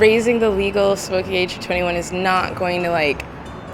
raising the legal smoking age to 21 is not going to like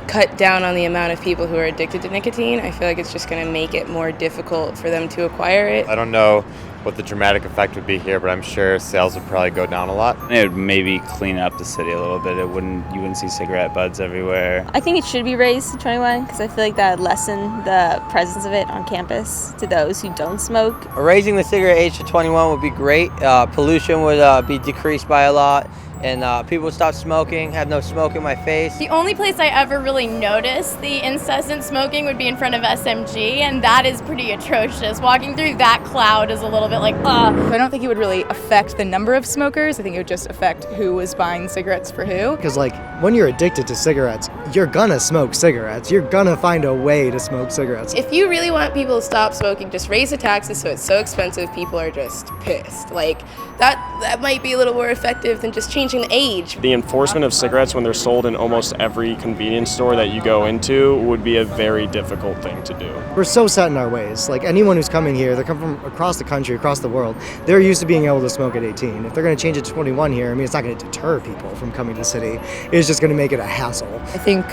cut down on the amount of people who are addicted to nicotine. I feel like it's just going to make it more difficult for them to acquire it. I don't know what the dramatic effect would be here, but I'm sure sales would probably go down a lot. It would maybe clean up the city a little bit. You wouldn't see cigarette butts everywhere. I think it should be raised to 21 because I feel like that would lessen the presence of it on campus to those who don't smoke. Raising the cigarette age to 21 would be great. Pollution would be decreased by a lot. And people would stop smoking, have no smoke in my face. The only place I ever really noticed the incessant smoking would be in front of SMG, and that is pretty atrocious. Walking through that cloud is a little bit like, ugh. I don't think it would really affect the number of smokers. I think it would just affect who was buying cigarettes for who. Because like when you're addicted to cigarettes, you're gonna smoke cigarettes. You're gonna find a way to smoke cigarettes. If you really want people to stop smoking, just raise the taxes so it's so expensive people are just pissed. Like that might be a little more effective than just changing the age. The enforcement of cigarettes when they're sold in almost every convenience store that you go into would be a very difficult thing to do. We're so set in our ways. Like anyone who's coming here, they come from across the country, across the world. They're used to being able to smoke at 18. If they're going to change it to 21 here, I mean, it's not going to deter people from coming to the city. It's just going to make it a hassle. I think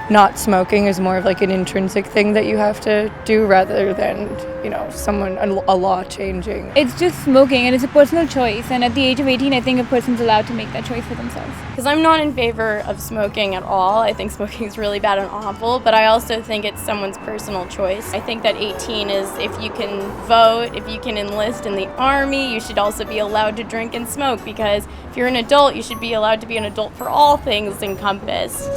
not smoking is more of like an intrinsic thing that you have to do rather than, a law changing. It's just smoking and it's a personal choice, and at the age of 18 I think a person's allowed to make that choice for themselves. Because I'm not in favor of smoking at all. I think smoking is really bad and awful, but I also think it's someone's personal choice. I think that 18 is if you can vote, if you can enlist in the army, you should also be allowed to drink and smoke, because if you're an adult, you should be allowed to be an adult for all things encompassed.